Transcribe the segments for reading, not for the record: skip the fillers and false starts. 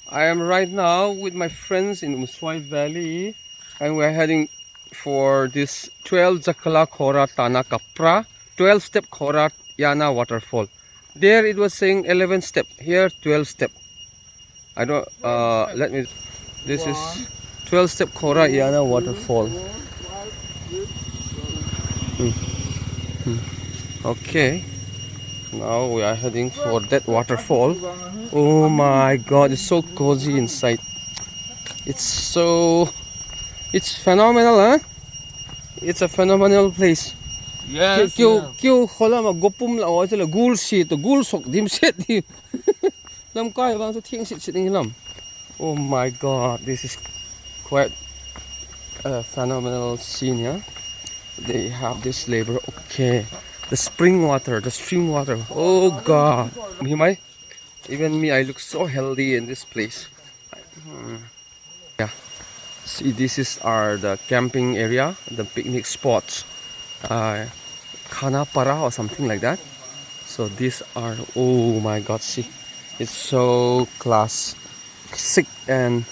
I am right now with my friends in Umswai Valley, and we're heading for this 12 Jakala Khora Tana Kapra 12 step Khora Yana waterfall. There it was saying 11 step, here 12 step. I don't let me, this is 12 step Khora Yana waterfall. Okay, now we are heading for that waterfall. Oh my god, it's so cozy inside. It's phenomenal, huh? It's a phenomenal place. Yes. Kêu khola mà gopum là oi là gul si to gul sok dim set di. Lam kai bang to thieng sit sit lam. Oh my god, this is quite a phenomenal scene, yeah? They have this labor. Okay, the spring water, the stream water. Oh god, even me, I look so healthy in this place. Yeah, see, this is the camping area, the picnic spots, Khanapara or something like that. So these are, oh my god, see, it's so classic and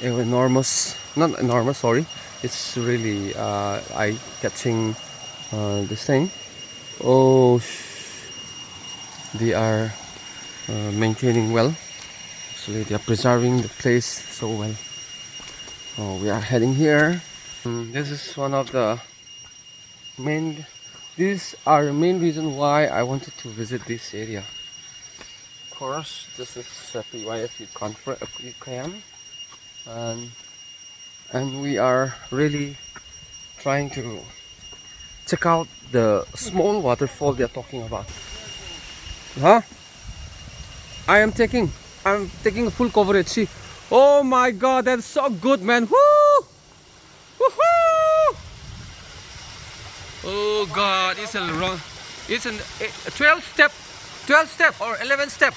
enormous, not enormous, sorry, it's really eye-catching, this thing. Oh, they are maintaining well. Actually, they are preserving the place so well. Oh, we are heading here. This is one of the main, these are the main reason why I wanted to visit this area. Of course, this is a PYF Youth Camp, and we are really trying to check out the small waterfall they are talking about. Huh? I'm taking full coverage. See, oh my god, that's so good, man. Woo! Woohoo! Oh god, it's a wrong. It's a 12 step or 11 step.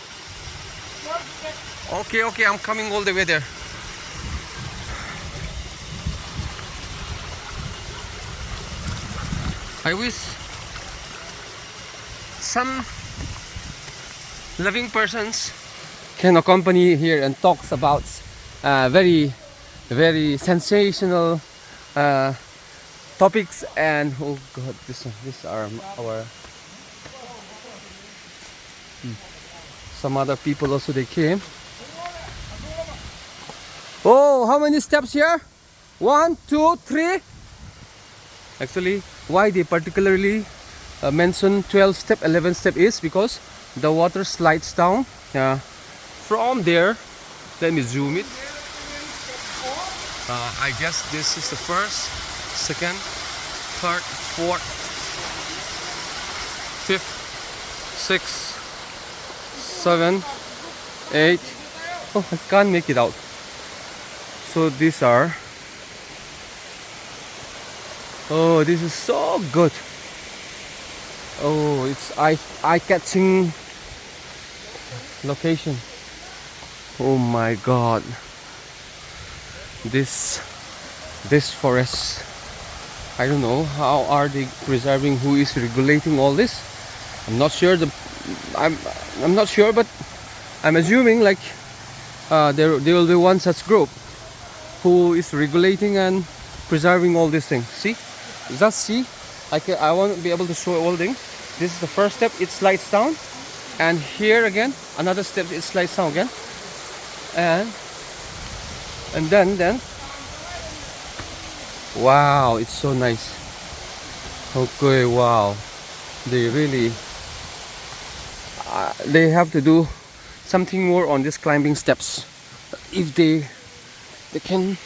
12 step. Okay, I'm coming all the way there. I wish some loving persons can accompany here and talks about very sensational topics. And oh god, these are our some other people also, they came. Oh, how many steps here? 1, 2, 3. Actually, why they particularly mention 12 step 11 step is because the water slides down from there. Let me zoom it. I guess this is the first, second, third, fourth, fifth, sixth, 7, 8. Oh, I can't make it out. So these are, oh, this is so good. Oh, it's eye-catching location. Oh my god, this forest, I don't know how are they preserving, who is regulating all this. I'm not sure. I'm not sure, but I'm assuming like there will be one such group who is regulating and preserving all these things. See, just see, I want to be able to show all things. This is the first step, it slides down, and here again another step, it slides down again, and then wow, it's so nice. Okay, wow, they really they have to do something more on these climbing steps if they can.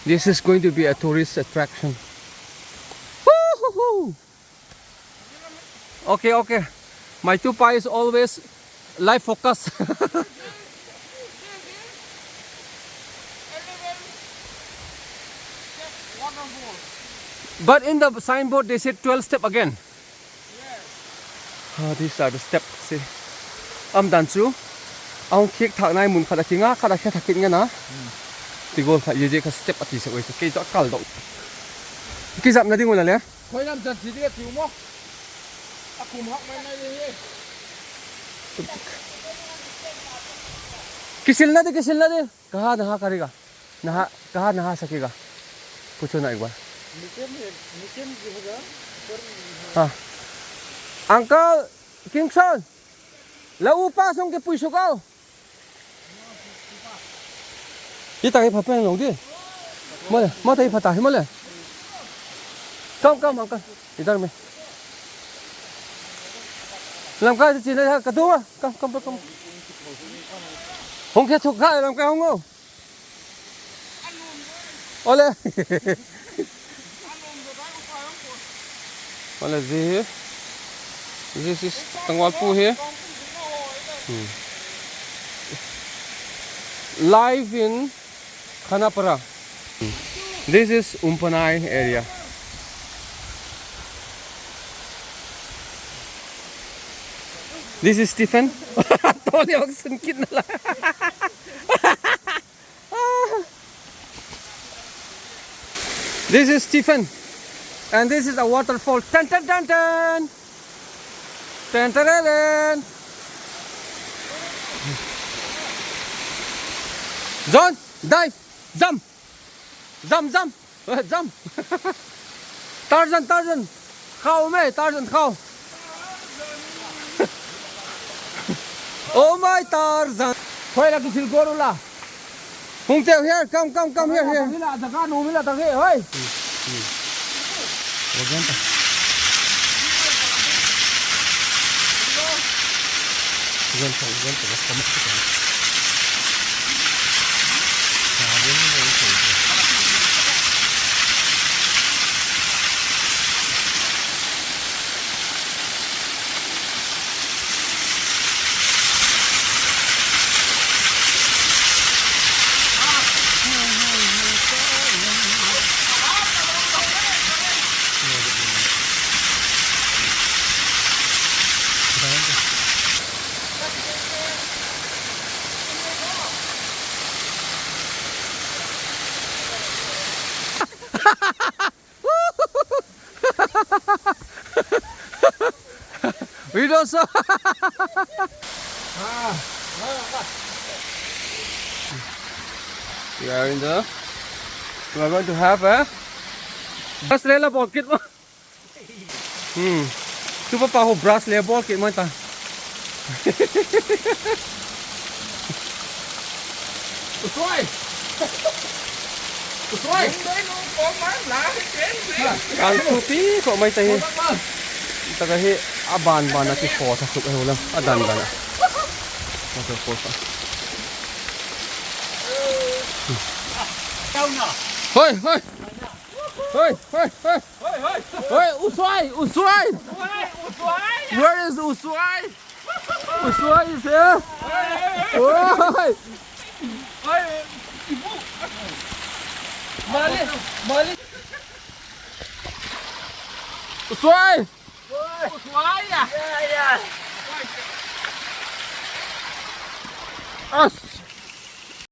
This is going to be a tourist attraction. Woo-hoo-hoo! Okay, my tupai is always live focus. But in the signboard they said 12 step again. These are the steps. See, dansu. Ang kiek thak nai mun khada kinga khada khe thakin nga na. Tigol kha yeje kha step ati se oi se ke ja kal do. Ki jap na ding wala le. Khoi nam jan thi de tiu mo. Akum hak mai nai de. किसिल ना दे कहाँ नहा करेगा कहाँ नहा सकेगा पूछो ना एक बार हाँ uncle किंगसन lau pa song ke puiso ka ita cái phật phèn đi mà thấy phật tài mà lên không mà con ita mày làm cái gì này cả tu à không không kia thuộc khai làm cái không không ole ole gì this is tangwalpu here live in Khanapara. This is Umpanai area. This is Stephen. Toli wag sungkit na lang. This is Stephen, and this is a waterfall. Tan tan tan tan. Tan tan tan. John, dive, jump. Tarzan. Khao me, Tarzan khao. Oh my Tarzan. Thôi là cái sự cố là. Hùng Tèo here, come here. Mila taka no mila taka, hoy. We don't saw. We are going to have a brush layer ball kit. Super powerful brush layer ball kit, man. Umswai. Ang puti kok may tahi. Tagahi aban na ki po sa suk ulam adan bana. Masuk po sa. Hoi. Umswai. Where is Umswai? Umswai is here. Hoi. Mali. Umswai. Yeah.